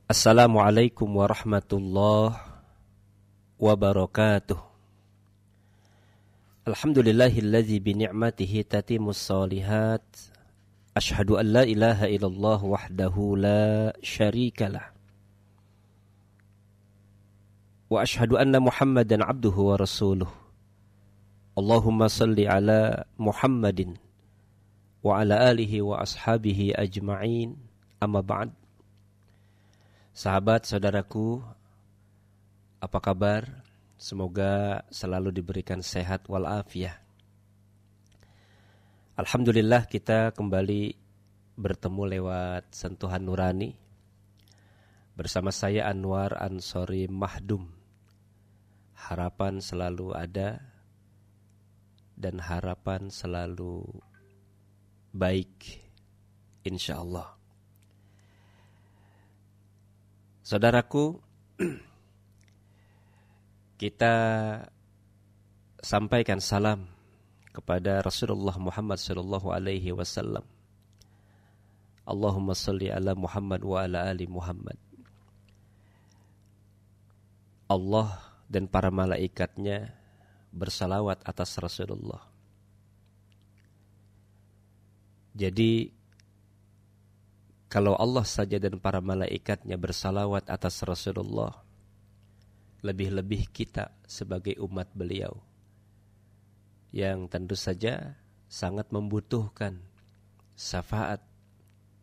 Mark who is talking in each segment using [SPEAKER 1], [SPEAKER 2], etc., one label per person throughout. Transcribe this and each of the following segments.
[SPEAKER 1] Assalamualaikum warahmatullahi wabarakatuh. Alhamdulillahilladzi bini'matihi tatimmus shalihat. Ashhadu an la ilaha illallah wahdahu la syarikalah. Wa ashhadu anna Muhammadan abduhu wa rasuluh. Allahumma salli ala Muhammadin wa ala alihi wa ashabihi ajma'in. Amma ba'd. Sahabat saudaraku, apa kabar? Semoga selalu diberikan sehat walafiat. Alhamdulillah kita kembali bertemu lewat sentuhan nurani bersama saya Anwar Ansori Mahdum. Harapan selalu ada dan harapan selalu baik, insyaallah. Saudaraku, kita sampaikan salam kepada Rasulullah Muhammad sallallahu alaihi wasallam. Allahumma salli ala Muhammad wa ala ali Muhammad. Allah dan para malaikatnya bersalawat atas Rasulullah. Jadi kalau Allah saja dan para malaikatnya bersalawat atas Rasulullah, lebih-lebih kita sebagai umat beliau yang tentu saja sangat membutuhkan syafaat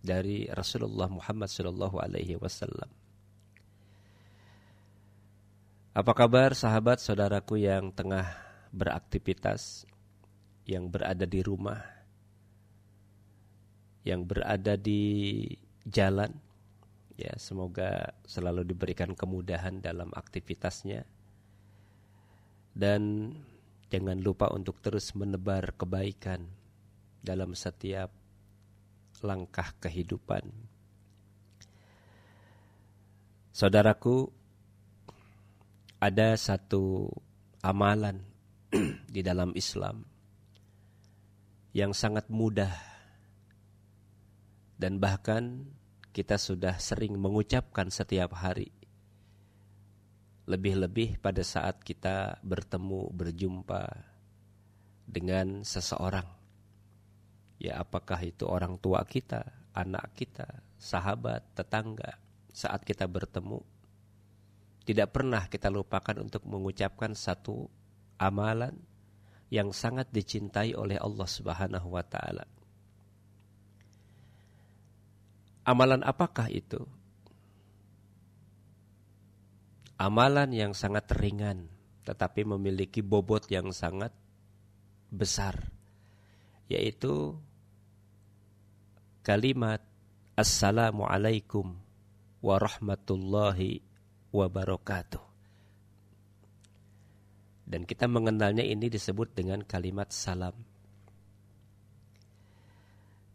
[SPEAKER 1] dari Rasulullah Muhammad sallallahu alaihi wasallam. Apa kabar sahabat saudaraku yang tengah beraktivitas, yang berada di rumah, yang berada di jalan? Ya, semoga selalu diberikan kemudahan dalam aktivitasnya. Dan jangan lupa untuk terus menebar kebaikan dalam setiap langkah kehidupan. Saudaraku, ada satu amalan di dalam Islam yang sangat mudah dan bahkan kita sudah sering mengucapkan setiap hari. Lebih-lebih pada saat kita bertemu, berjumpa dengan seseorang. Ya, apakah itu orang tua kita, anak kita, sahabat, tetangga. Saat kita bertemu, tidak pernah kita lupakan untuk mengucapkan satu amalan yang sangat dicintai oleh Allah Subhanahu wa ta'ala. Amalan apakah itu? Amalan yang sangat ringan tetapi memiliki bobot yang sangat besar, yaitu kalimat Assalamualaikum warahmatullahi wabarakatuh. Dan kita mengenalnya ini disebut dengan kalimat salam.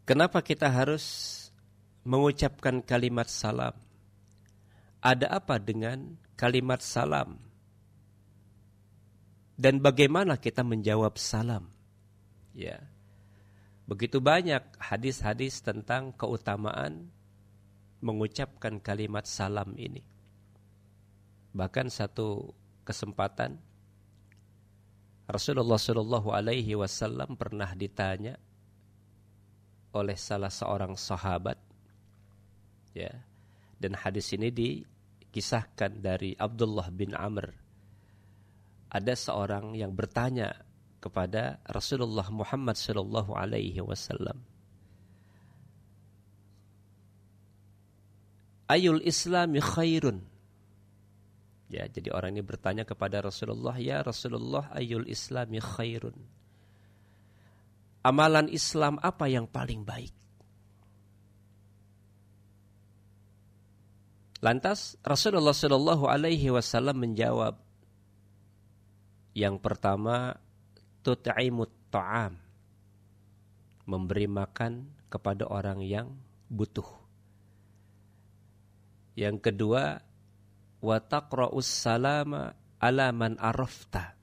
[SPEAKER 1] Kenapa kita harus mengucapkan kalimat salam? Ada apa dengan kalimat salam? Dan bagaimana kita menjawab salam? Ya. Begitu banyak hadis-hadis tentang keutamaan mengucapkan kalimat salam ini. Bahkan satu kesempatan Rasulullah sallallahu alaihi wasallam pernah ditanya oleh salah seorang sahabat. Ya, dan hadis ini dikisahkan dari Abdullah bin Amr. Ada seorang yang bertanya kepada Rasulullah Muhammad sallallahu alaihi wasallam, Ayul Islami khairun? Ya, jadi orang ini bertanya kepada Rasulullah, ya Rasulullah, ayul Islami khairun? Amalan Islam apa yang paling baik? Lantas Rasulullah sallallahu alaihi wasallam menjawab, yang pertama tut'imut ta'am, memberi makan kepada orang yang butuh. Yang kedua, wa taqra'us salama ala man arafta,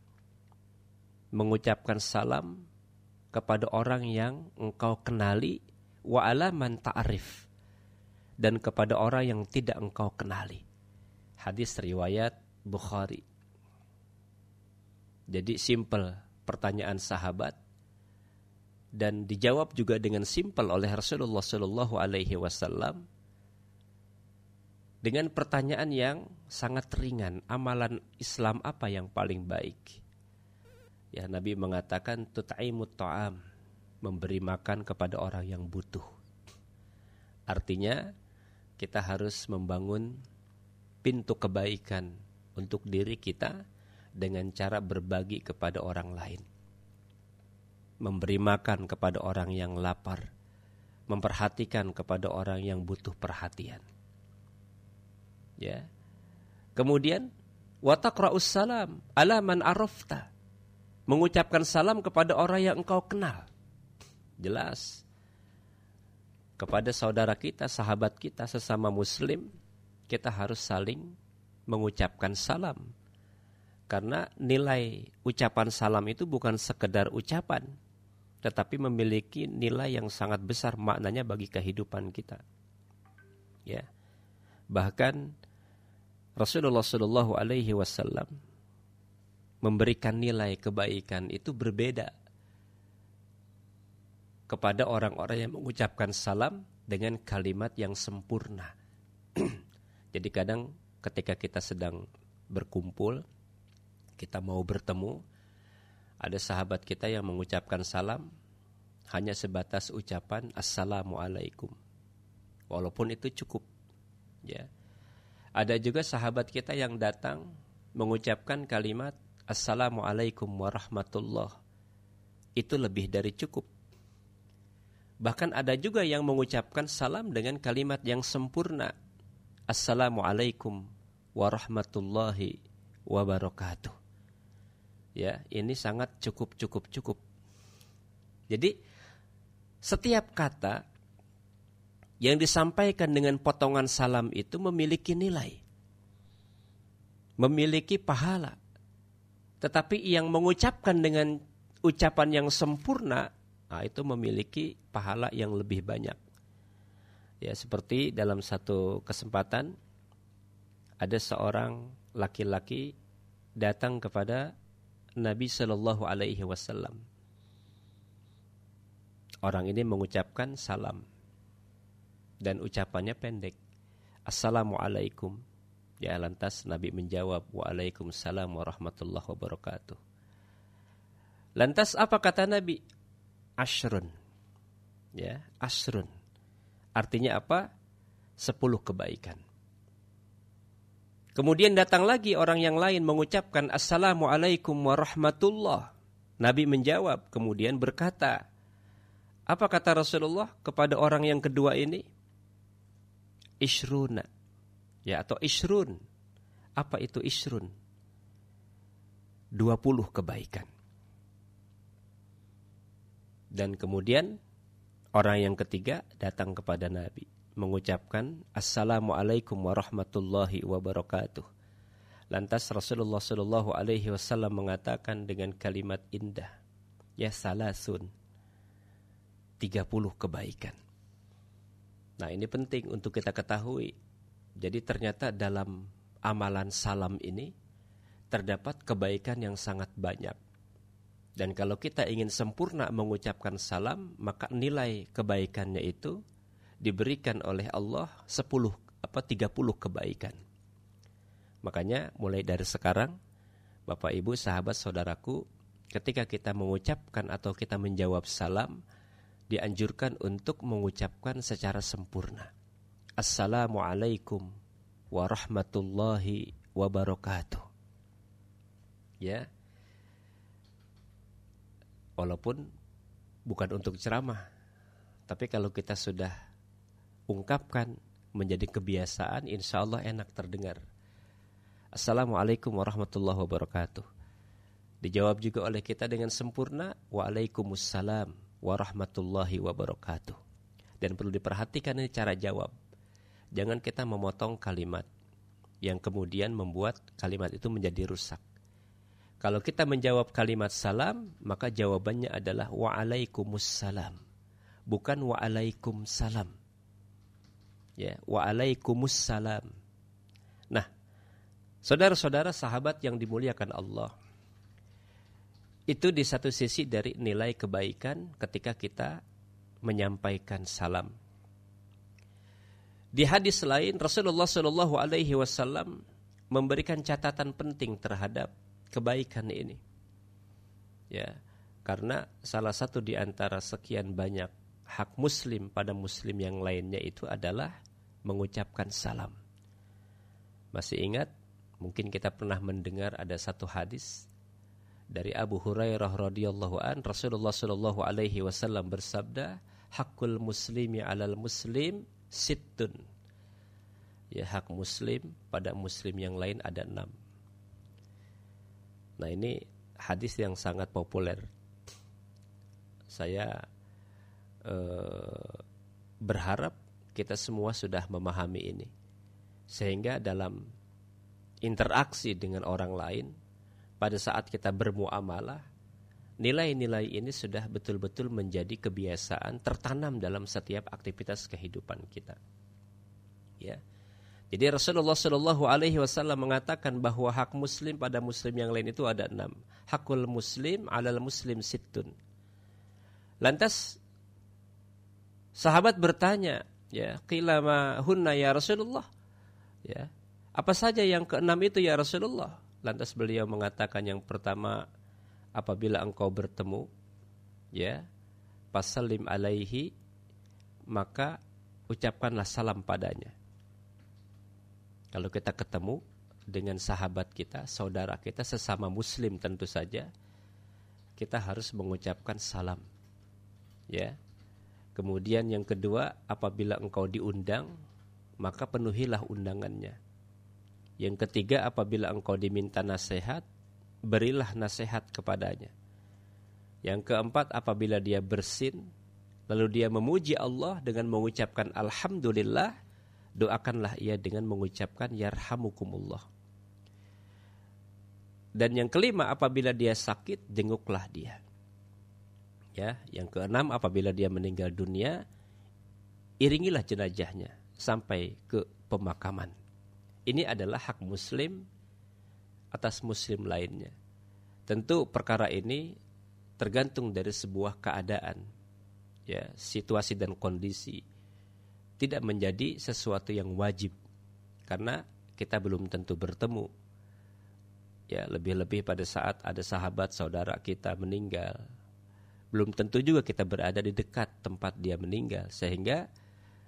[SPEAKER 1] mengucapkan salam kepada orang yang engkau kenali, wa ala man ta'rif, dan kepada orang yang tidak engkau kenali. Hadis riwayat Bukhari. Jadi simple pertanyaan sahabat dan dijawab juga dengan simple oleh Rasulullah Shallallahu Alaihi Wasallam dengan pertanyaan yang sangat ringan. Amalan Islam apa yang paling baik? Ya, Nabi mengatakan tut'imut ta'am, memberi makan kepada orang yang butuh. Artinya kita harus membangun pintu kebaikan untuk diri kita dengan cara berbagi kepada orang lain. Memberi makan kepada orang yang lapar, memperhatikan kepada orang yang butuh perhatian. Ya. Kemudian wa taqra'us salam ala man arafta, mengucapkan salam kepada orang yang engkau kenal. Jelas kepada saudara kita, sahabat kita, sesama muslim, kita harus saling mengucapkan salam. Karena nilai ucapan salam itu bukan sekedar ucapan, tetapi memiliki nilai yang sangat besar maknanya bagi kehidupan kita. Ya. Bahkan Rasulullah Shallallahu Alaihi Wasallam memberikan nilai kebaikan itu berbeda kepada orang-orang yang mengucapkan salam dengan kalimat yang sempurna. Jadi kadang ketika kita sedang berkumpul, kita mau bertemu, ada sahabat kita yang mengucapkan salam hanya sebatas ucapan Assalamualaikum. Walaupun itu cukup. Ya. Ada juga sahabat kita yang datang mengucapkan kalimat Assalamualaikum warahmatullah. Itu lebih dari cukup. Bahkan ada juga yang mengucapkan salam dengan kalimat yang sempurna. Assalamualaikum warahmatullahi wabarakatuh. Ya, ini sangat cukup. Jadi setiap kata yang disampaikan dengan potongan salam itu memiliki nilai, memiliki pahala. Tetapi yang mengucapkan dengan ucapan yang sempurna, itu memiliki pahala yang lebih banyak. Ya, seperti dalam satu kesempatan ada seorang laki-laki datang kepada Nabi Shallallahu Alaihi Wasallam. Orang ini mengucapkan salam dan ucapannya pendek, Assalamualaikum. Ya, lantas Nabi menjawab, Waalaikumsalam warahmatullahi wabarakatuh. Lantas apa kata Nabi? Ashrun. Ya, ashrun. Artinya apa? 10 kebaikan. Kemudian datang lagi orang yang lain mengucapkan Assalamualaikum warahmatullah. Nabi menjawab, kemudian berkata, apa kata Rasulullah kepada orang yang kedua ini? Ishruna. Ya, atau ishrun. Apa itu ishrun? 20 kebaikan. Dan kemudian orang yang ketiga datang kepada Nabi mengucapkan Assalamualaikum warahmatullahi wabarakatuh. Lantas Rasulullah Shallallahu Alaihi Wasallam mengatakan dengan kalimat indah, ya salasun, 30 kebaikan. Nah, ini penting untuk kita ketahui. Jadi ternyata dalam amalan salam ini terdapat kebaikan yang sangat banyak. Dan kalau kita ingin sempurna mengucapkan salam, maka nilai kebaikannya itu diberikan oleh Allah 30 kebaikan. Makanya mulai dari sekarang, Bapak Ibu, sahabat saudaraku, ketika kita mengucapkan atau kita menjawab salam, dianjurkan untuk mengucapkan secara sempurna. Assalamualaikum warahmatullahi wabarakatuh. Ya. Walaupun bukan untuk ceramah, tapi kalau kita sudah ungkapkan menjadi kebiasaan, insya Allah enak terdengar. Assalamualaikum warahmatullahi wabarakatuh. Dijawab juga oleh kita dengan sempurna, Waalaikumsalam warahmatullahi wabarakatuh. Dan perlu diperhatikan ini cara jawab. Jangan kita memotong kalimat yang kemudian membuat kalimat itu menjadi rusak. Kalau kita menjawab kalimat salam, maka jawabannya adalah Waalaikumsalam, bukan Waalaikumsalam. Ya, waalaikumsalam. Nah, saudara-saudara sahabat yang dimuliakan Allah, itu di satu sisi dari nilai kebaikan ketika kita menyampaikan salam. Di hadis lain Rasulullah Shallallahu Alaihi Wasallam memberikan catatan penting terhadap kebaikan ini. Ya, karena salah satu di antara sekian banyak hak Muslim pada Muslim yang lainnya itu adalah mengucapkan salam. Masih ingat? Mungkin kita pernah mendengar ada satu hadis dari Abu Hurairah radhiyallahu an, Rasulullah Shallallahu Alaihi Wasallam bersabda, hakul muslimi alal muslim sittun. Ya, hak muslim pada muslim yang lain ada 6. Nah, ini hadis yang sangat populer. Saya berharap kita semua sudah memahami ini, sehingga dalam interaksi dengan orang lain, pada saat kita bermuamalah, nilai-nilai ini sudah betul-betul menjadi kebiasaan tertanam dalam setiap aktivitas kehidupan kita. Ya. Jadi Rasulullah Shallallahu Alaihi Wasallam mengatakan bahwa hak muslim pada muslim yang lain itu ada 6. Hakul muslim alal muslim sittun. Lantas sahabat bertanya, ya, qila ma hunna ya Rasulullah? Ya. Apa saja yang ke-6 itu ya Rasulullah? Lantas beliau mengatakan yang pertama, apabila engkau bertemu, ya, fasallim alaihi, maka ucapkanlah salam padanya. Kalau kita ketemu dengan sahabat kita, saudara kita, sesama muslim tentu saja, kita harus mengucapkan salam. Ya. Kemudian yang kedua, apabila engkau diundang, maka penuhilah undangannya. Yang ketiga, apabila engkau diminta nasihat, berilah nasihat kepadanya. Yang keempat, apabila dia bersin, lalu dia memuji Allah dengan mengucapkan alhamdulillah, doakanlah ia dengan mengucapkan yarhamukumullah. Dan yang kelima, apabila dia sakit, jenguklah dia. Ya, yang keenam, apabila dia meninggal dunia, iringilah jenazahnya sampai ke pemakaman. Ini adalah hak muslim atas muslim lainnya. Tentu perkara ini tergantung dari sebuah keadaan, ya, situasi dan kondisi. Tidak menjadi sesuatu yang wajib, karena kita belum tentu bertemu. Ya, lebih-lebih pada saat ada sahabat saudara kita meninggal, belum tentu juga kita berada di dekat tempat dia meninggal, sehingga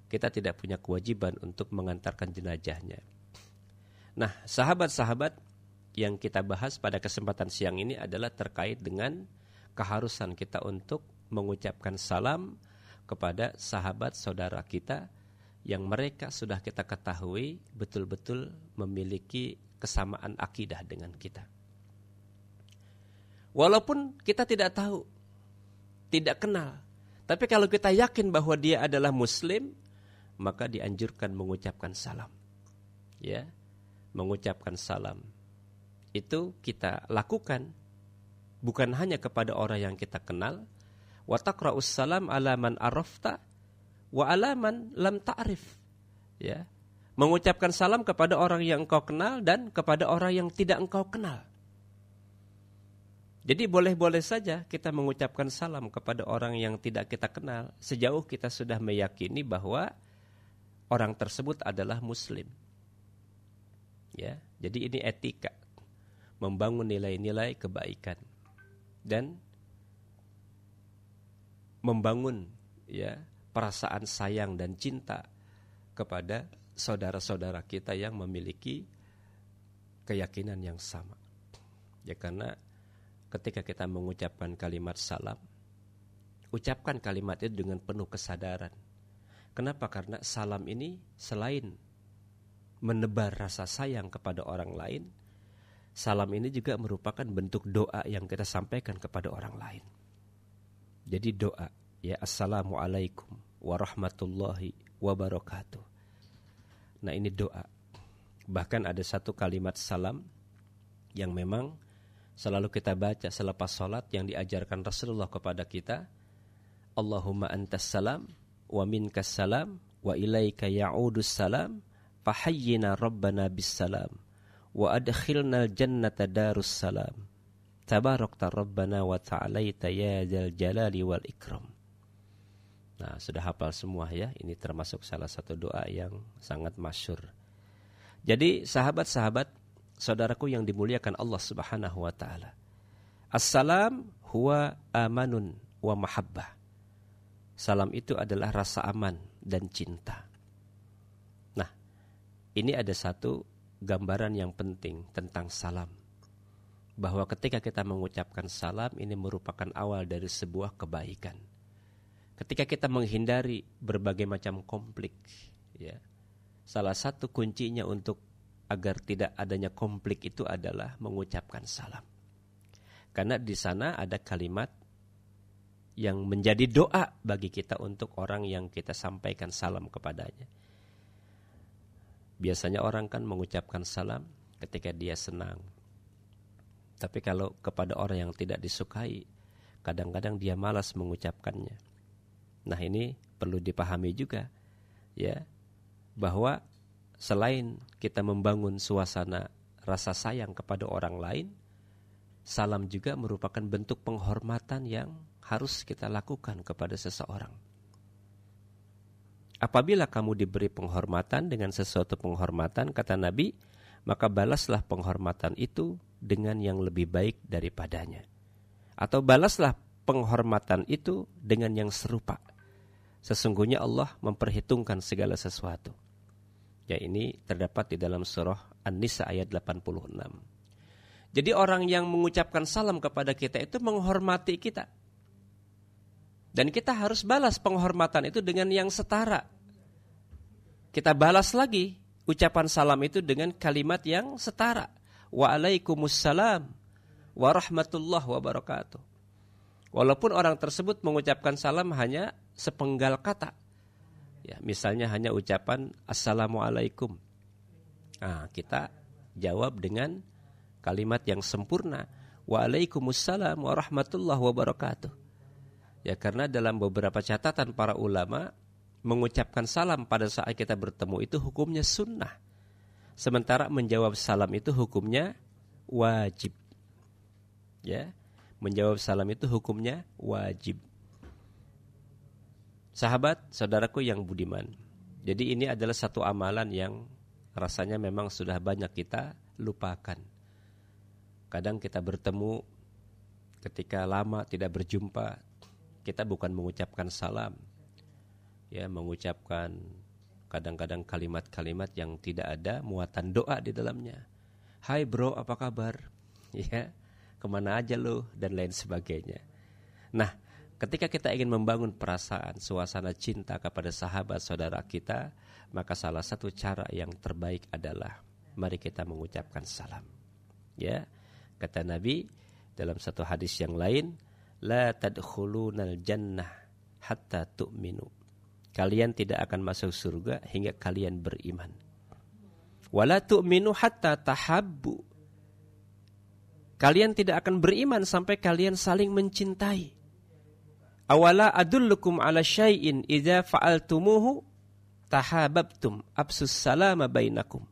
[SPEAKER 1] kita tidak punya kewajiban untuk mengantarkan jenazahnya. Nah, sahabat-sahabat yang kita bahas pada kesempatan siang ini adalah terkait dengan keharusan kita untuk mengucapkan salam kepada sahabat saudara kita yang mereka sudah kita ketahui betul-betul memiliki kesamaan akidah dengan kita. Walaupun kita tidak tahu, tidak kenal, tapi kalau kita yakin bahwa dia adalah muslim, maka dianjurkan mengucapkan salam. Ya, mengucapkan salam itu kita lakukan bukan hanya kepada orang yang kita kenal, wa taqra'us salam ala man arafta wa ala man lam ta'rif. Ya, mengucapkan salam kepada orang yang engkau kenal dan kepada orang yang tidak engkau kenal. Jadi boleh-boleh saja kita mengucapkan salam kepada orang yang tidak kita kenal, sejauh kita sudah meyakini bahwa orang tersebut adalah muslim. Ya, jadi ini etika, membangun nilai-nilai kebaikan dan membangun, ya, perasaan sayang dan cinta kepada saudara-saudara kita yang memiliki keyakinan yang sama. Ya, karena ketika kita mengucapkan kalimat salam, ucapkan kalimat itu dengan penuh kesadaran. Kenapa? Karena salam ini selain menebar rasa sayang kepada orang lain, salam ini juga merupakan bentuk doa yang kita sampaikan kepada orang lain. Jadi doa, ya, assalamualaikum warahmatullahi wabarakatuh. Nah, ini doa. Bahkan ada satu kalimat salam yang memang selalu kita baca selepas sholat yang diajarkan Rasulullah kepada kita. Allahumma antas salam wa minkas salam wa ilaika ya'udus salam fahayyina rabbana bis salam wa adkhilnal jannata darus salam tabarakta rabbana wa ta'alaita ya dzal jalali wal ikram. Nah, sudah hafal semua ya. Ini termasuk salah satu doa yang sangat masyhur. Jadi sahabat-sahabat, saudaraku yang dimuliakan Allah Subhanahu wa taala. Assalam huwa amanun wa mahabbah. Salam itu adalah rasa aman dan cinta. Nah, ini ada satu gambaran yang penting tentang salam. Bahwa ketika kita mengucapkan salam, ini merupakan awal dari sebuah kebaikan. Ketika kita menghindari berbagai macam konflik, ya, salah satu kuncinya untuk agar tidak adanya konflik itu adalah mengucapkan salam. Karena di sana ada kalimat yang menjadi doa bagi kita untuk orang yang kita sampaikan salam kepadanya. Biasanya orang kan mengucapkan salam ketika dia senang. Tapi kalau kepada orang yang tidak disukai, kadang-kadang dia malas mengucapkannya. Nah, ini perlu dipahami juga, ya, bahwa selain kita membangun suasana rasa sayang kepada orang lain, salam juga merupakan bentuk penghormatan yang harus kita lakukan kepada seseorang. Apabila kamu diberi penghormatan dengan sesuatu penghormatan, kata Nabi, maka balaslah penghormatan itu dengan yang lebih baik daripadanya. Atau balaslah penghormatan itu dengan yang serupa. Sesungguhnya Allah memperhitungkan segala sesuatu. Ya, ini terdapat di dalam surah An-Nisa ayat 86. Jadi orang yang mengucapkan salam kepada kita itu menghormati kita. Dan kita harus balas penghormatan itu dengan yang setara. Kita balas lagi ucapan salam itu dengan kalimat yang setara. Waalaikumsalam warahmatullahi wabarakatuh. Walaupun orang tersebut mengucapkan salam hanya sepenggal kata. Ya, misalnya hanya ucapan assalamualaikum. Nah, kita jawab dengan kalimat yang sempurna. Waalaikumsalam warahmatullahi wabarakatuh. Ya, karena dalam beberapa catatan para ulama, mengucapkan salam pada saat kita bertemu itu hukumnya sunnah. Sementara menjawab salam itu hukumnya wajib. Ya, menjawab salam itu hukumnya wajib. Sahabat, saudaraku yang budiman. Jadi ini adalah satu amalan yang rasanya memang sudah banyak kita lupakan. Kadang kita bertemu ketika lama tidak berjumpa, kita bukan mengucapkan salam. Ya, mengucapkan kadang-kadang kalimat-kalimat yang tidak ada muatan doa di dalamnya. Hai bro, apa kabar? Ya, kemana aja lo? Dan lain sebagainya. Nah, ketika kita ingin membangun perasaan, suasana cinta kepada sahabat saudara kita, maka salah satu cara yang terbaik adalah mari kita mengucapkan salam. Ya, kata Nabi dalam satu hadis yang lain, la tadkhulunal jannah hatta tu'minu. Kalian tidak akan masuk surga hingga kalian beriman. Wala tu'minu hatta tahabbu. Kalian tidak akan beriman sampai kalian saling mencintai. Awala adullukum ala syai'in idza fa'altumuhu tahabbtum absus salama bainakum.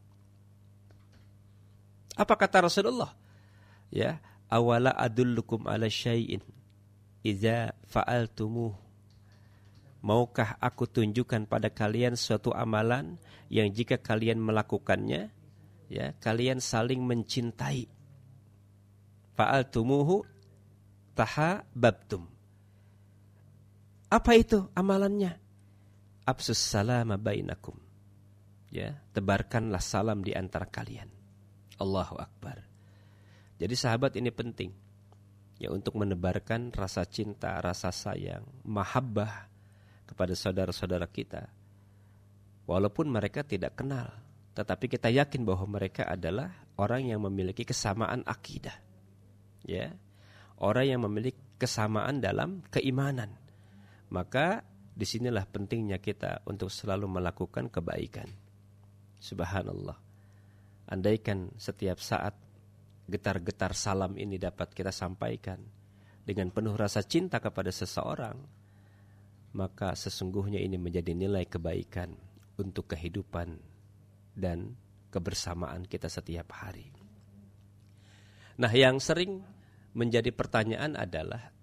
[SPEAKER 1] Apa kata Rasulullah? Ya, awala adullukum ala syai'in idza fa'altumuhu. Maukah aku tunjukkan pada kalian suatu amalan yang jika kalian melakukannya, ya, kalian saling mencintai. Fa'altumuhu tahabbtum. Apa itu amalannya? Absus salama bainakum. Ya, tebarkanlah salam di antara kalian. Allahu Akbar. Jadi sahabat, ini penting. Ya, untuk menebarkan rasa cinta, rasa sayang, mahabbah kepada saudara-saudara kita. Walaupun mereka tidak kenal, tetapi kita yakin bahwa mereka adalah orang yang memiliki kesamaan akidah. Ya, orang yang memiliki kesamaan dalam keimanan. Maka disinilah pentingnya kita untuk selalu melakukan kebaikan. Subhanallah. Andaikan setiap saat getar-getar salam ini dapat kita sampaikan dengan penuh rasa cinta kepada seseorang, maka sesungguhnya ini menjadi nilai kebaikan untuk kehidupan dan kebersamaan kita setiap hari. Nah, yang sering menjadi pertanyaan adalah,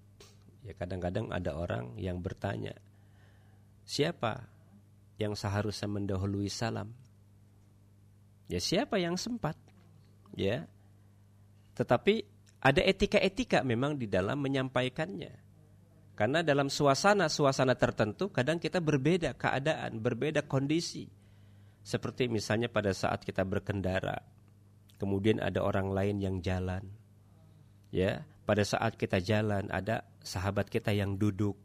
[SPEAKER 1] ya kadang-kadang ada orang yang bertanya, siapa yang seharusnya mendahului salam? Ya siapa yang sempat? Ya. Tetapi ada etika-etika memang di dalam menyampaikannya. Karena dalam suasana tertentu kadang kita berbeda keadaan, berbeda kondisi. Seperti misalnya pada saat kita berkendara, kemudian ada orang lain yang jalan. Ya, pada saat kita jalan ada sahabat kita yang duduk.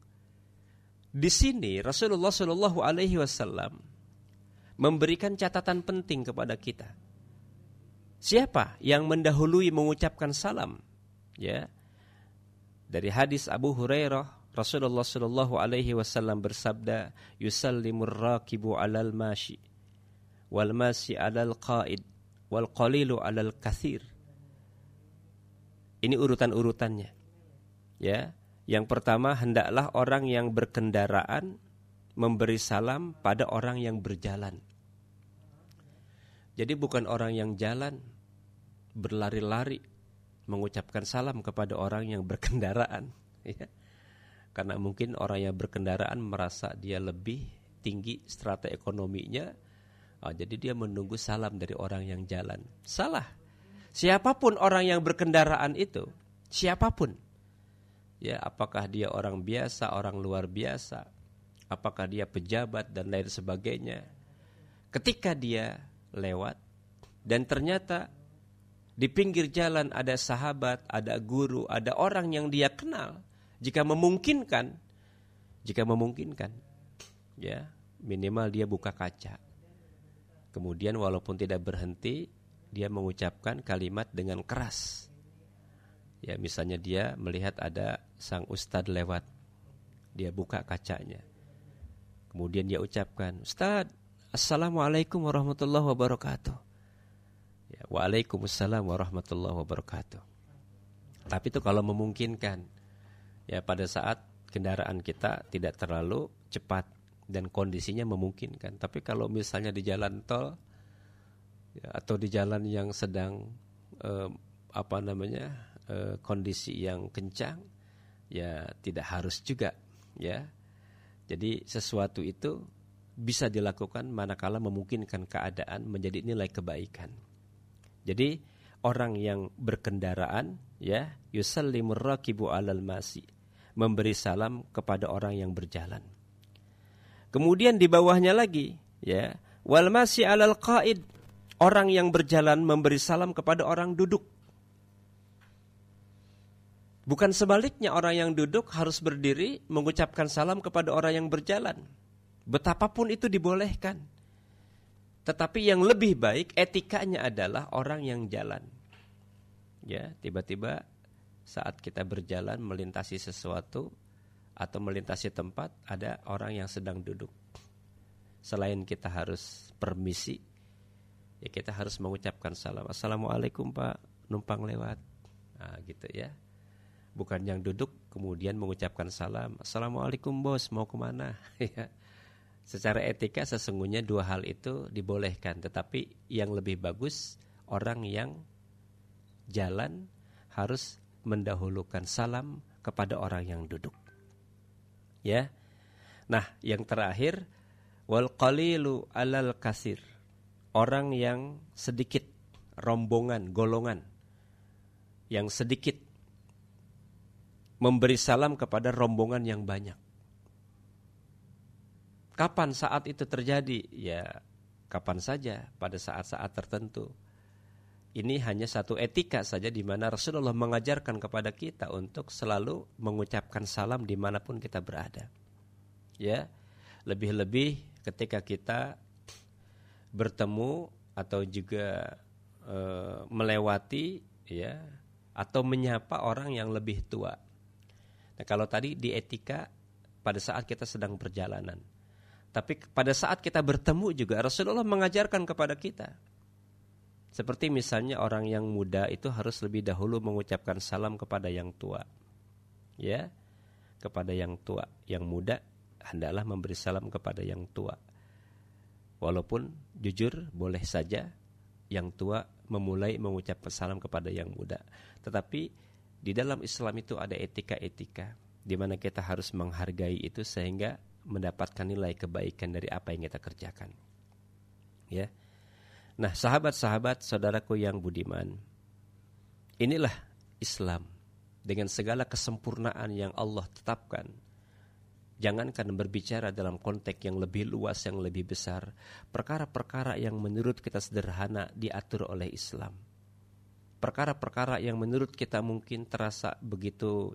[SPEAKER 1] Di sini Rasulullah Shallallahu Alaihi Wasallam memberikan catatan penting kepada kita. Siapa yang mendahului mengucapkan salam? Ya, dari hadis Abu Hurairah, Rasulullah Shallallahu Alaihi Wasallam bersabda, "Yusallimur rakibu 'alal mashi, wal masi 'alal qa'id, wal qalilu 'alal katsir." Ini urutan-urutannya. Ya, yang pertama hendaklah orang yang berkendaraan memberi salam pada orang yang berjalan. Jadi bukan orang yang jalan berlari-lari mengucapkan salam kepada orang yang berkendaraan, ya. Karena mungkin orang yang berkendaraan merasa dia lebih tinggi strata ekonominya, jadi dia menunggu salam dari orang yang jalan. Salah. Siapapun orang yang berkendaraan itu, siapapun, ya, apakah dia orang biasa, orang luar biasa, apakah dia pejabat dan lain sebagainya, ketika dia lewat dan ternyata di pinggir jalan ada sahabat, ada guru, ada orang yang dia kenal, jika memungkinkan, ya minimal dia buka kaca. Kemudian walaupun tidak berhenti, dia mengucapkan kalimat dengan keras. Ya, misalnya dia melihat ada sang ustadz lewat, dia buka kacanya. Kemudian dia ucapkan, "Ustadz, Assalamualaikum warahmatullahi wabarakatuh." Ya, Waalaikumsalam warahmatullahi wabarakatuh. Tapi itu kalau memungkinkan, ya pada saat kendaraan kita tidak terlalu cepat dan kondisinya memungkinkan. Tapi kalau misalnya di jalan tol, ya, atau di jalan yang sedang kondisi yang kencang, ya tidak harus juga, ya. Jadi sesuatu itu bisa dilakukan manakala memungkinkan keadaan menjadi nilai kebaikan. Jadi orang yang berkendaraan, ya, yusallimur rakibu 'alal masi, memberi salam kepada orang yang berjalan. Kemudian di bawahnya lagi, ya, wal masi 'alal qa'id, orang yang berjalan memberi salam kepada orang duduk. Bukan sebaliknya, orang yang duduk harus berdiri mengucapkan salam kepada orang yang berjalan. Betapapun itu dibolehkan. Tetapi yang lebih baik etikanya adalah orang yang jalan. Ya, tiba-tiba saat kita berjalan melintasi sesuatu atau melintasi tempat, ada orang yang sedang duduk. Selain kita harus permisi, ya kita harus mengucapkan salam. Assalamualaikum Pak, numpang lewat. Nah, gitu ya. Bukan yang duduk kemudian mengucapkan salam. Assalamualaikum bos, mau kemana? Ya. Secara etika sesungguhnya dua hal itu dibolehkan. Tetapi yang lebih bagus, orang yang jalan harus mendahulukan salam kepada orang yang duduk. Ya. Nah, yang terakhir, wal qalilu 'alal katsir. Orang yang sedikit, rombongan, golongan yang sedikit memberi salam kepada rombongan yang banyak. Kapan saat itu terjadi? Ya, kapan saja, pada saat-saat tertentu. Ini hanya satu etika saja di mana Rasulullah mengajarkan kepada kita untuk selalu mengucapkan salam dimanapun kita berada. Ya, lebih-lebih ketika kita bertemu atau juga melewati, ya, atau menyapa orang yang lebih tua. Nah, kalau tadi di etika pada saat kita sedang perjalanan. Tapi pada saat kita bertemu juga Rasulullah mengajarkan kepada kita. Seperti misalnya orang yang muda itu harus lebih dahulu mengucapkan salam kepada yang tua. Ya, kepada yang tua. Yang muda hendaklah memberi salam kepada yang tua. Walaupun jujur boleh saja yang tua memulai mengucapkan salam kepada yang muda. Tetapi di dalam Islam itu ada etika-etika di mana kita harus menghargai itu sehingga mendapatkan nilai kebaikan dari apa yang kita kerjakan. Ya. Nah, sahabat-sahabat, saudaraku yang budiman, inilah Islam dengan segala kesempurnaan yang Allah tetapkan. Jangankan berbicara dalam konteks yang lebih luas, yang lebih besar, perkara-perkara yang menurut kita sederhana diatur oleh Islam. Perkara-perkara yang menurut kita mungkin terasa begitu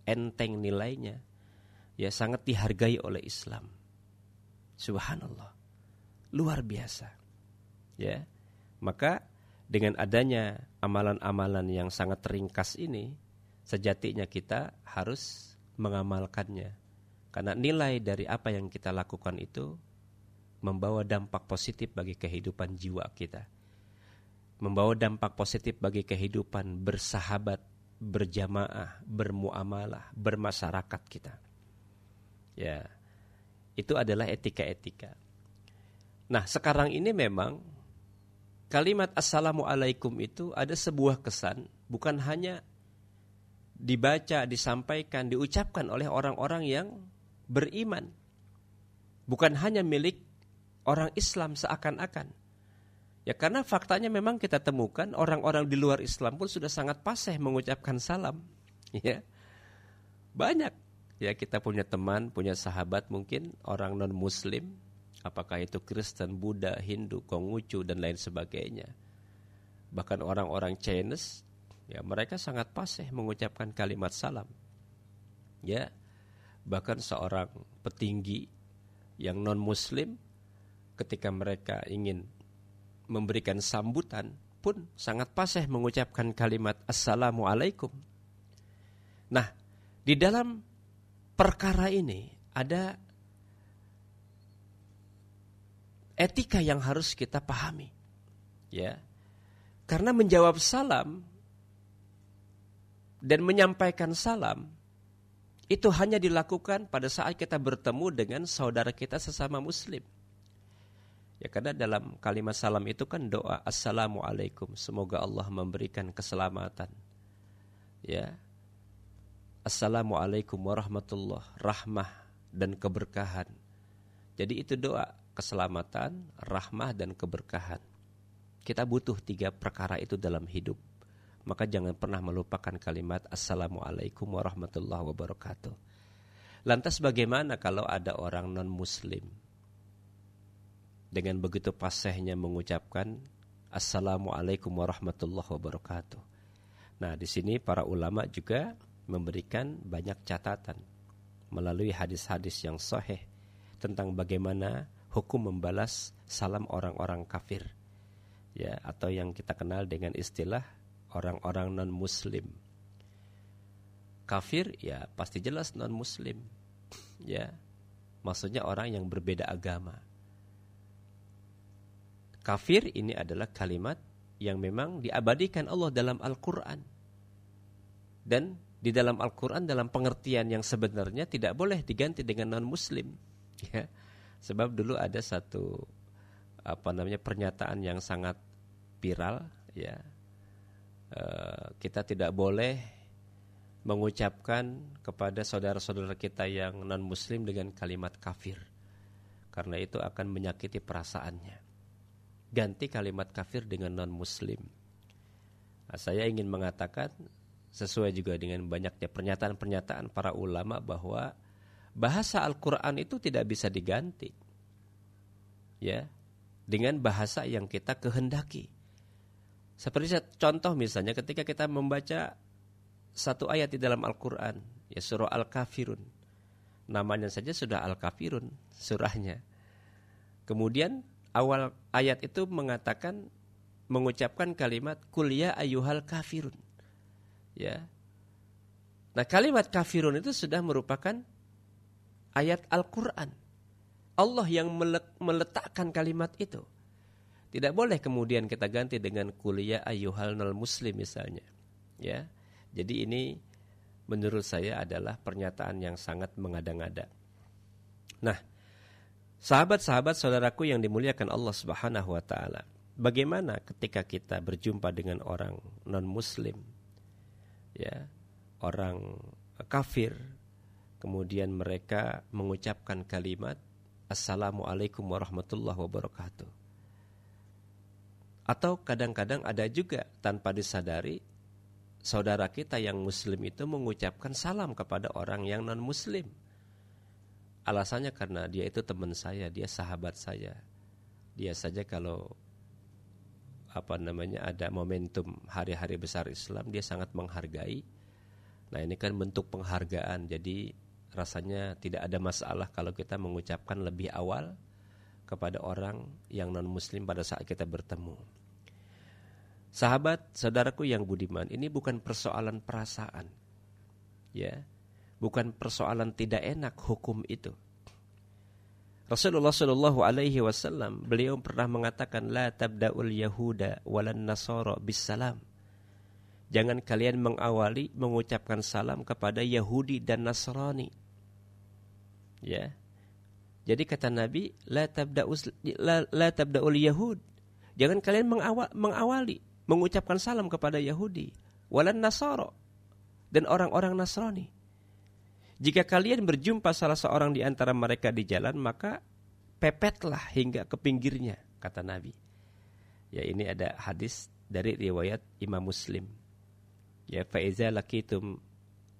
[SPEAKER 1] enteng nilainya, ya sangat dihargai oleh Islam. Subhanallah, luar biasa. Ya, maka dengan adanya amalan-amalan yang sangat ringkas ini, sejatinya kita harus mengamalkannya. Karena nilai dari apa yang kita lakukan itu membawa dampak positif bagi kehidupan jiwa kita. Membawa dampak positif bagi kehidupan bersahabat, berjamaah, bermuamalah, bermasyarakat kita. Ya, itu adalah etika-etika. Nah, sekarang ini memang kalimat Assalamualaikum itu ada sebuah kesan, bukan hanya dibaca, disampaikan, diucapkan oleh orang-orang yang beriman. Bukan hanya milik orang Islam seakan-akan. Ya, karena faktanya memang kita temukan orang-orang di luar Islam pun sudah sangat fasih mengucapkan salam. Ya. Banyak. Ya, kita punya teman, punya sahabat mungkin orang non-muslim, apakah itu Kristen, Buddha, Hindu, Konghucu dan lain sebagainya. Bahkan orang-orang Chinese, ya mereka sangat fasih mengucapkan kalimat salam. Ya, bahkan seorang petinggi yang non-muslim ketika mereka ingin memberikan sambutan pun sangat fasih mengucapkan kalimat Assalamualaikum. Nah, di dalam perkara ini ada etika yang harus kita pahami. Ya. Karena menjawab salam dan menyampaikan salam itu hanya dilakukan pada saat kita bertemu dengan saudara kita sesama muslim. Ya, karena dalam kalimat salam itu kan doa Assalamualaikum, semoga Allah memberikan keselamatan. Ya. Assalamualaikum warahmatullahi rahmah dan keberkahan. Jadi itu doa keselamatan, rahmah dan keberkahan. Kita butuh 3 perkara itu dalam hidup. Maka jangan pernah melupakan kalimat Assalamualaikum warahmatullahi wabarakatuh. Lantas bagaimana kalau ada orang non-muslim dengan begitu fasihnya mengucapkan Assalamualaikum warahmatullahi wabarakatuh. Nah, di sini para ulama juga memberikan banyak catatan melalui hadis-hadis yang sahih tentang bagaimana hukum membalas salam orang-orang kafir. Ya, atau yang kita kenal dengan istilah orang-orang non-muslim. Kafir ya pasti jelas non-muslim. Ya. Maksudnya orang yang berbeda agama. Kafir ini adalah kalimat yang memang diabadikan Allah dalam Al-Qur'an. Dan di dalam Al-Qur'an dalam pengertian yang sebenarnya tidak boleh diganti dengan non-muslim. Ya. Sebab dulu ada satu pernyataan yang sangat viral, ya. Kita tidak boleh mengucapkan kepada saudara-saudara kita yang non-muslim dengan kalimat kafir, karena itu akan menyakiti perasaannya. Ganti kalimat kafir dengan non-muslim. Nah, saya ingin mengatakan sesuai juga dengan banyaknya pernyataan-pernyataan para ulama bahwa bahasa Al-Quran itu tidak bisa diganti, ya, dengan bahasa yang kita kehendaki. Seperti contoh misalnya ketika kita membaca satu ayat di dalam Al-Quran, ya surah Al-Kafirun, namanya saja sudah Al-Kafirun surahnya. Kemudian awal ayat itu mengucapkan kalimat Qul ya ayyuhal kafirun. Ya. Nah, kalimat kafirun itu sudah merupakan ayat Al-Quran. Allah yang meletakkan kalimat itu. Tidak boleh kemudian kita ganti dengan kuliah ayyuhal nal muslim misalnya. Ya. Jadi ini menurut saya adalah pernyataan yang sangat mengada-ngada. Nah, Sahabat-sahabat saudaraku yang dimuliakan Allah Subhanahu wa taala, bagaimana ketika kita berjumpa dengan orang non-muslim, ya, orang kafir, kemudian mereka mengucapkan kalimat Assalamualaikum warahmatullahi wabarakatuh. Atau kadang-kadang ada juga tanpa disadari saudara kita yang muslim itu mengucapkan salam kepada orang yang non-muslim. Alasannya karena dia itu teman saya, dia sahabat saya. Dia saja kalau ada momentum hari-hari besar Islam, dia sangat menghargai. Nah, ini kan bentuk penghargaan. Jadi rasanya tidak ada masalah kalau kita mengucapkan lebih awal kepada orang yang non-muslim pada saat kita bertemu. Sahabat, saudaraku yang budiman, ini bukan persoalan perasaan. Ya. Bukan persoalan tidak enak hukum itu. Rasulullah sallallahu alaihi wasallam beliau pernah mengatakan la tabda'ul yahuda walan nasara bisalam. Jangan kalian mengawali mengucapkan salam kepada Yahudi dan Nasrani. Ya. Jadi kata Nabi, la tabda'ul yahud. Jangan kalian mengawali mengucapkan salam kepada Yahudi, walan Nasara, dan orang-orang Nasrani. Jika kalian berjumpa salah seorang di antara mereka di jalan, maka pepetlah hingga ke pinggirnya, kata Nabi. Ya, ini ada hadis dari riwayat Imam Muslim. Ya, fa iza laqitum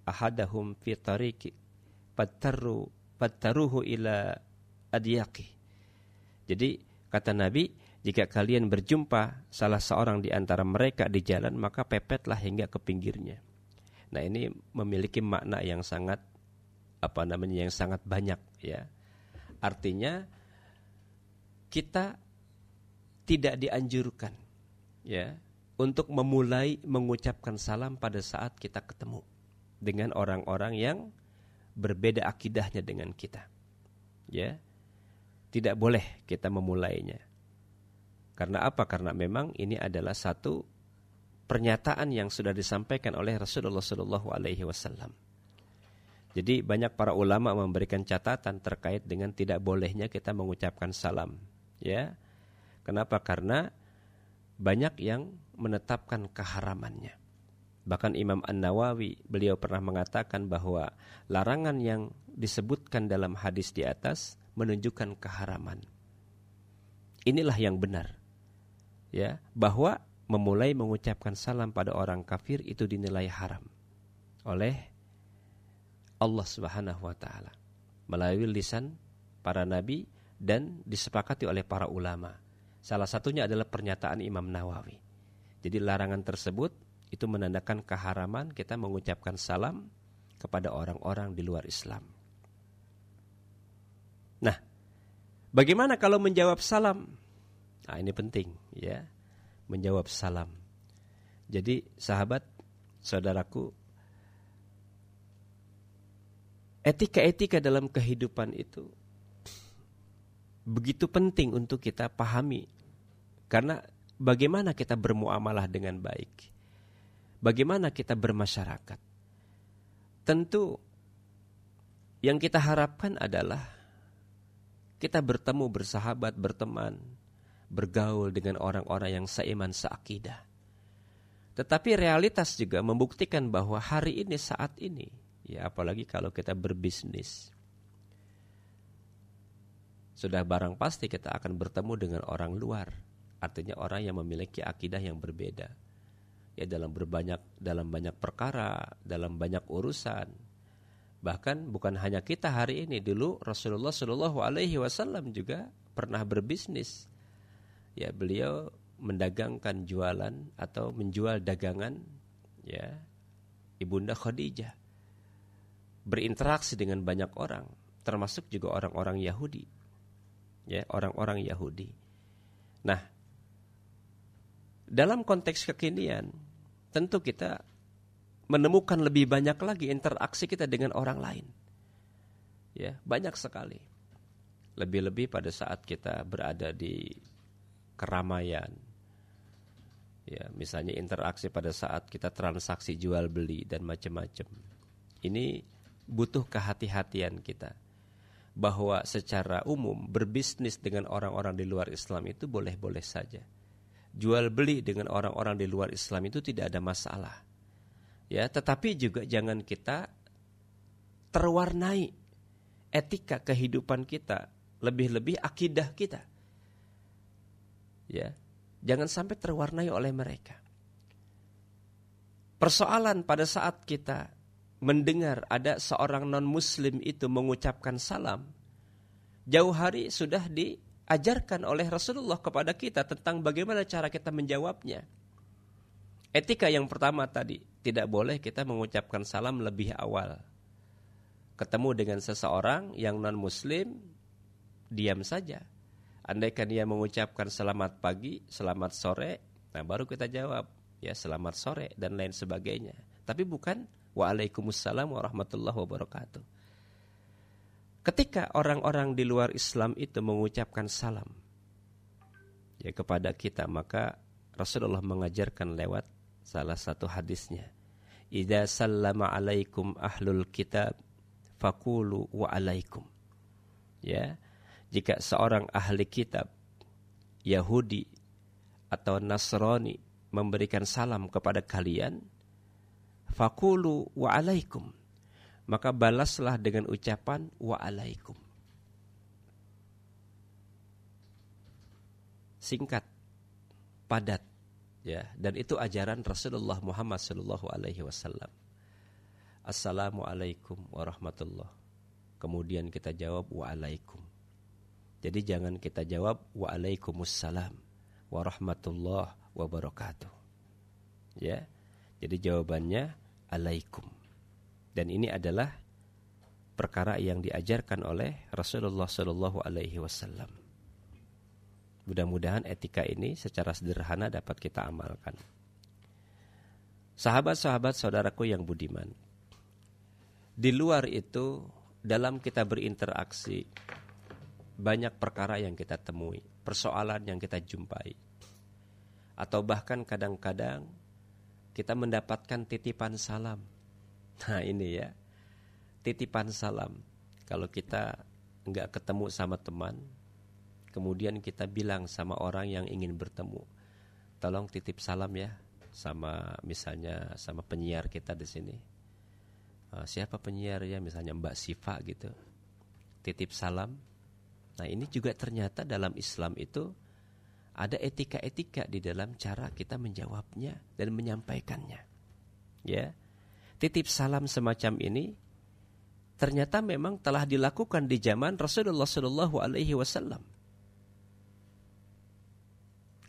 [SPEAKER 1] ahadahum fi tariqi fattaruhu ila adyaqi. Jadi kata Nabi, jika kalian berjumpa salah seorang di antara mereka di jalan, maka pepetlah hingga ke pinggirnya. Nah, ini memiliki makna yang sangat yang sangat banyak, ya. Artinya kita tidak dianjurkan, ya, untuk memulai mengucapkan salam pada saat kita ketemu dengan orang-orang yang berbeda akidahnya dengan kita. Ya. Tidak boleh kita memulainya. Karena apa? Karena memang ini adalah satu pernyataan yang sudah disampaikan oleh Rasulullah SAW. Jadi banyak para ulama memberikan catatan terkait dengan tidak bolehnya kita mengucapkan salam. Ya, kenapa? Karena banyak yang menetapkan keharamannya. Bahkan Imam An-Nawawi beliau pernah mengatakan bahwa larangan yang disebutkan dalam hadis di atas menunjukkan keharaman. Inilah yang benar. Ya, bahwa memulai mengucapkan salam pada orang kafir itu dinilai haram oleh Allah Subhanahu wa taala melalui lisan para nabi dan disepakati oleh para ulama. Salah satunya adalah pernyataan Imam Nawawi. Jadi larangan tersebut itu menandakan keharaman kita mengucapkan salam kepada orang-orang di luar Islam. Nah, bagaimana kalau menjawab salam? Nah, ini penting, ya. Menjawab salam. Jadi, sahabat, saudaraku, etika-etika dalam kehidupan itu begitu penting untuk kita pahami. Karena bagaimana kita bermuamalah dengan baik? Bagaimana kita bermasyarakat? Tentu yang kita harapkan adalah kita bertemu, bersahabat, berteman, bergaul dengan orang-orang yang seiman, seakidah. Tetapi realitas juga membuktikan bahwa hari ini, saat ini, ya apalagi kalau kita berbisnis, sudah barang pasti kita akan bertemu dengan orang luar. Artinya orang yang memiliki akidah yang berbeda. Ya dalam banyak perkara, dalam banyak urusan. Bahkan bukan hanya kita hari ini, dulu Rasulullah SAW juga pernah berbisnis. Ya, beliau mendagangkan jualan atau menjual dagangan, ya, Ibunda Khadijah. Berinteraksi dengan banyak orang, termasuk juga orang-orang Yahudi. Ya, orang-orang Yahudi. Nah, dalam konteks kekinian, tentu kita menemukan lebih banyak lagi interaksi kita dengan orang lain. Ya, banyak sekali. Lebih-lebih pada saat kita berada di keramaian. Ya, misalnya interaksi pada saat kita transaksi jual beli dan macam-macam. Ini butuh kehati-hatian kita. bahwa secara umum berbisnis dengan orang-orang di luar Islam itu boleh-boleh saja. Jual beli dengan orang-orang di luar Islam itu tidak ada masalah. Ya, tetapi juga jangan kita terwarnai etika kehidupan kita, lebih-lebih akidah kita. Ya, jangan sampai terwarnai oleh mereka. Persoalan pada saat kita mendengar ada seorang non-muslim itu mengucapkan salam, jauh hari sudah diajarkan oleh Rasulullah kepada kita tentang bagaimana cara kita menjawabnya. Etika yang pertama tadi, tidak boleh kita mengucapkan salam lebih awal. Ketemu dengan seseorang yang non-muslim, diam saja. Andaikan dia mengucapkan selamat pagi, selamat sore, nah baru kita jawab, ya selamat sore dan lain sebagainya. Tapi bukan Waalaikumsalam warahmatullahi wabarakatuh. Ketika orang-orang di luar Islam itu mengucapkan salam ya kepada kita, maka Rasulullah mengajarkan lewat salah satu hadisnya, idza sallama alaikum ahlul kitab faqulu wa alaikum. Ya, jika seorang ahli kitab Yahudi atau Nasrani memberikan salam kepada kalian, faqulu wa alaikum, maka balaslah dengan ucapan wa alaikum. Singkat, padat, ya, dan itu ajaran Rasulullah Muhammad sallallahu alaihi wasallam. Assalamualaikum warahmatullah. Kemudian kita jawab wa alaikum. Jadi jangan kita jawab wa alaikumussalam warahmatullah wabarakatuh. Ya. Jadi jawabannya alaikum. Dan ini adalah perkara yang diajarkan oleh Rasulullah sallallahu alaihi wasallam. Mudah-mudahan etika ini secara sederhana dapat kita amalkan. Sahabat-sahabat saudaraku yang budiman, di luar itu dalam kita berinteraksi banyak perkara yang kita temui, persoalan yang kita jumpai. Atau bahkan kadang-kadang kita mendapatkan titipan salam. Nah ini ya, titipan salam. Kalau kita enggak ketemu sama teman, kemudian kita bilang sama orang yang ingin bertemu, tolong titip salam ya, sama misalnya sama penyiar kita di sini. Siapa penyiar ya, misalnya Mbak Siva gitu. Titip salam. Nah ini juga ternyata dalam Islam itu ada etika-etika di dalam cara kita menjawabnya dan menyampaikannya. Ya. Titip salam semacam ini ternyata memang telah dilakukan di zaman Rasulullah sallallahu alaihi wasallam.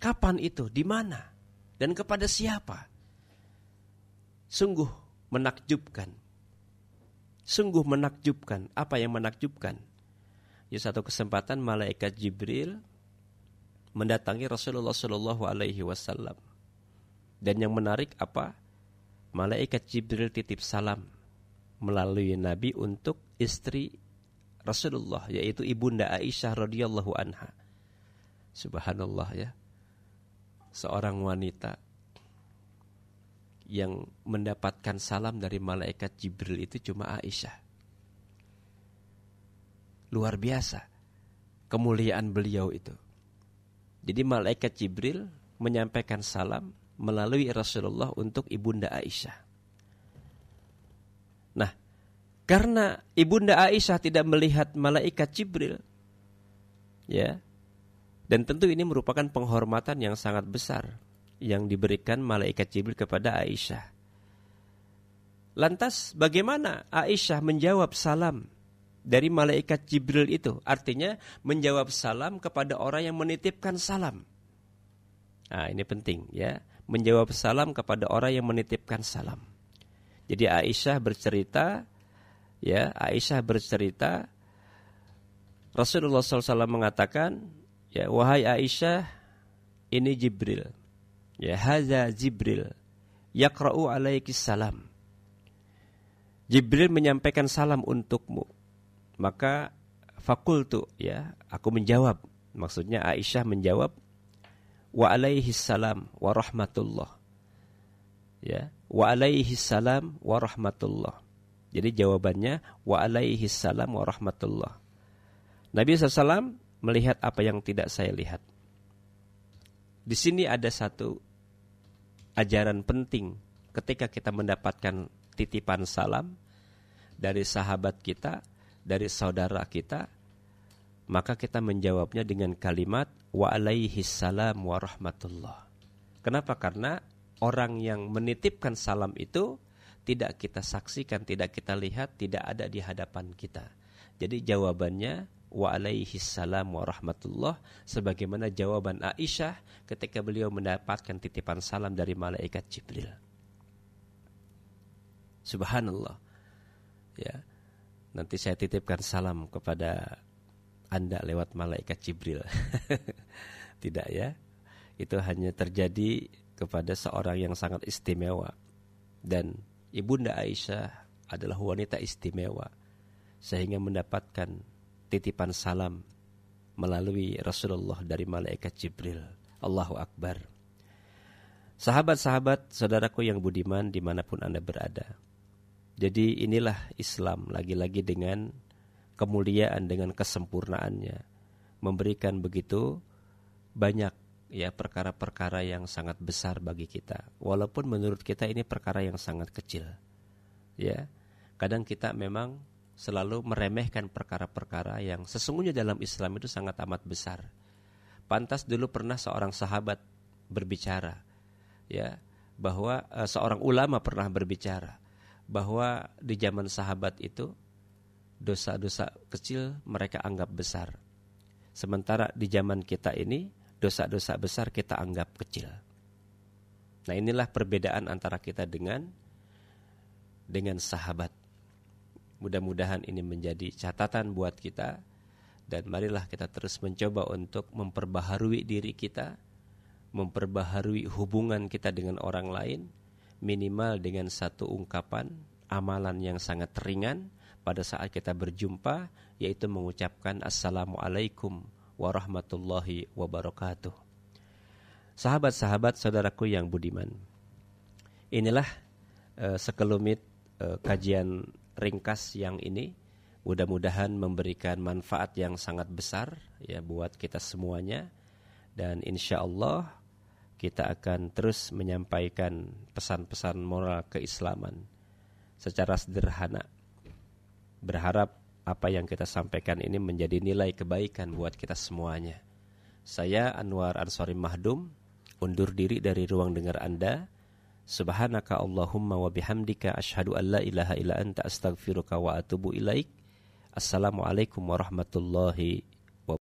[SPEAKER 1] Kapan itu? Di mana? Dan kepada siapa? Sungguh menakjubkan. Sungguh menakjubkan. Apa yang menakjubkan? Ya, satu kesempatan malaikat Jibril mendatangi Rasulullah sallallahu alaihi wasallam. Dan yang menarik apa? Malaikat Jibril titip salam melalui Nabi untuk istri Rasulullah, yaitu ibunda Aisyah radhiyallahu anha. Subhanallah ya. Seorang wanita yang mendapatkan salam dari malaikat Jibril itu cuma Aisyah. Luar biasa kemuliaan beliau itu. Jadi malaikat Jibril menyampaikan salam melalui Rasulullah untuk ibunda Aisyah. Nah, karena ibunda Aisyah tidak melihat malaikat Jibril, ya, dan tentu ini merupakan penghormatan yang sangat besar yang diberikan malaikat Jibril kepada Aisyah. Lantas bagaimana Aisyah menjawab salam dari malaikat Jibril itu? Artinya menjawab salam kepada orang yang menitipkan salam. Nah ini penting ya, menjawab salam kepada orang yang menitipkan salam. Jadi Aisyah bercerita, Rasulullah SAW mengatakan, ya wahai Aisyah, ini Jibril, ya haza Jibril, yaqra'u alaiki salam. Jibril menyampaikan salam untukmu. Maka fakultu, ya, aku menjawab. Maksudnya Aisyah menjawab, wa alaihi salam wa rahmatullah. Ya, wa alaihi salam wa rahmatullah. Jadi jawabannya wa alaihi salam wa rahmatullah. Nabi SAW melihat apa yang tidak saya lihat. Di sini ada satu ajaran penting ketika kita mendapatkan titipan salam dari sahabat kita, dari saudara kita, maka kita menjawabnya dengan kalimat wa alaihi salam wa rahmatullah. Kenapa? Karena orang yang menitipkan salam itu tidak kita saksikan, tidak kita lihat, tidak ada di hadapan kita. Jadi jawabannya wa alaihi salam wa rahmatullah, sebagaimana jawaban Aisyah ketika beliau mendapatkan titipan salam dari malaikat Jibril. Subhanallah. Ya. Nanti saya titipkan salam kepada Anda lewat malaikat Jibril. Tidak ya. Itu hanya terjadi kepada seorang yang sangat istimewa. Dan Ibunda Aisyah adalah wanita istimewa, sehingga mendapatkan titipan salam melalui Rasulullah dari malaikat Jibril. Allahu Akbar. Sahabat-sahabat, saudaraku yang budiman dimanapun Anda berada. Jadi inilah Islam, lagi-lagi dengan kemuliaan, dengan kesempurnaannya, memberikan begitu banyak ya perkara-perkara yang sangat besar bagi kita. Walaupun menurut kita ini perkara yang sangat kecil. Ya. Kadang kita memang selalu meremehkan perkara-perkara yang sesungguhnya dalam Islam itu sangat amat besar. Pantas dulu pernah seorang sahabat berbicara, ya, bahwa seorang ulama pernah berbicara bahwa di zaman sahabat itu dosa-dosa kecil mereka anggap besar. Sementara di zaman kita ini dosa-dosa besar kita anggap kecil. Nah, inilah perbedaan antara kita dengan sahabat. Mudah-mudahan ini menjadi catatan buat kita, dan marilah kita terus mencoba untuk memperbaharui diri kita, memperbaharui hubungan kita dengan orang lain, minimal dengan satu ungkapan amalan yang sangat ringan pada saat kita berjumpa, yaitu mengucapkan Assalamualaikum warahmatullahi wabarakatuh. Sahabat-sahabat, saudaraku yang budiman, inilah sekelumit kajian ringkas yang ini. Mudah-mudahan memberikan manfaat yang sangat besar ya buat kita semuanya, dan insya Allah kita akan terus menyampaikan pesan-pesan moral keislaman secara sederhana. Berharap apa yang kita sampaikan ini menjadi nilai kebaikan buat kita semuanya. Saya Anwar Ansori Mahdum undur diri dari ruang dengar Anda. Subhanaka Allahumma wa bihamdika asyhadu an la ilaha illa anta astaghfiruka wa atubu ilaik. Assalamualaikum warahmatullahi